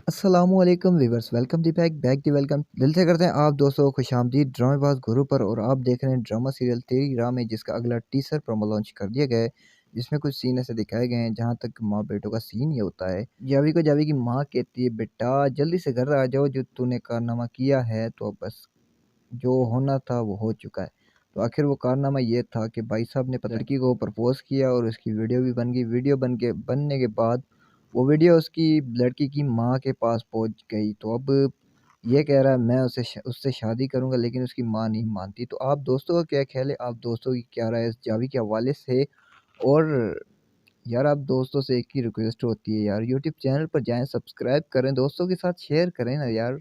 अस्सलामुअलैकुम viewers, welcome the back the welcome. दिल से करते हैं आप दोस्तों को खुशामदीद ड्रामेबाज गुरु पर। और आप देख रहे हैं ड्रामा सीरियल तेरी राह में, जिसका अगला टीसर प्रोमो लॉन्च कर दिया गया है। जिसमें कुछ सीन ऐसे दिखाए गए हैं जहां तक माँ बेटों का सीन ये होता है। जावी को जावी की माँ कहती है, बेटा जल्दी से घर आ जाओ, जो तूने कारनामा किया है तो अब बस जो होना था वो हो चुका है। तो आखिर वो कारनामा ये था कि भाई साहब ने लड़की को प्रपोज किया और उसकी वीडियो भी बन गई। वीडियो बनने के बाद वो वीडियो उसकी लड़की की माँ के पास पहुंच गई। तो अब ये कह रहा है मैं उससे शादी करूंगा, लेकिन उसकी माँ नहीं मानती। तो आप दोस्तों का क्या ख्याल है, आप दोस्तों की क्या राय है इस जावी के हवाले से। और यार आप दोस्तों से एक ही रिक्वेस्ट होती है यार, यूट्यूब चैनल पर जाएं, सब्सक्राइब करें, दोस्तों के साथ शेयर करें ना यार।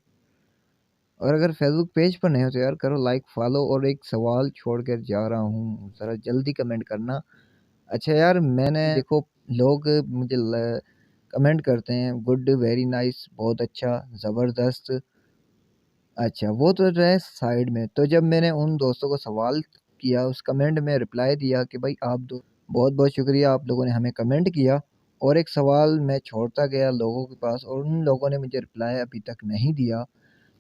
और अगर फेसबुक पेज पर नहीं हो तो यार करो लाइक फॉलो। और एक सवाल छोड़ कर जा रहा हूँ, ज़रा जल्दी कमेंट करना। अच्छा यार, मैंने देखो लोग मुझे कमेंट करते हैं गुड, वेरी नाइस, बहुत अच्छा, ज़बरदस्त। अच्छा वो तो रहे साइड में। तो जब मैंने उन दोस्तों को सवाल किया, उस कमेंट में रिप्लाई दिया कि भाई आप दो बहुत बहुत शुक्रिया, आप लोगों ने हमें कमेंट किया। और एक सवाल मैं छोड़ता गया लोगों के पास, और उन लोगों ने मुझे रिप्लाई अभी तक नहीं दिया।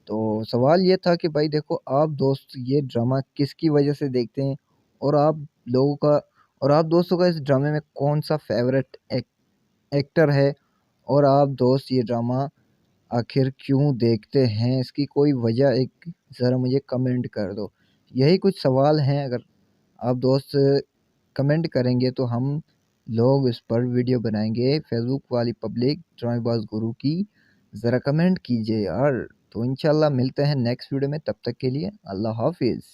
तो सवाल ये था कि भाई देखो आप दोस्त ये ड्रामा किसकी वजह से देखते हैं, और आप लोगों का और आप दोस्तों का इस ड्रामे में कौन सा फेवरेट एक्टर है। और आप दोस्त ये ड्रामा आखिर क्यों देखते हैं, इसकी कोई वजह एक ज़रा मुझे कमेंट कर दो। यही कुछ सवाल हैं, अगर आप दोस्त कमेंट करेंगे तो हम लोग इस पर वीडियो बनाएंगे। फेसबुक वाली पब्लिक ड्रामेबाज गुरु की ज़रा कमेंट कीजिए यार। तो इंशाल्लाह मिलते हैं नेक्स्ट वीडियो में, तब तक के लिए अल्लाह हाफिज़।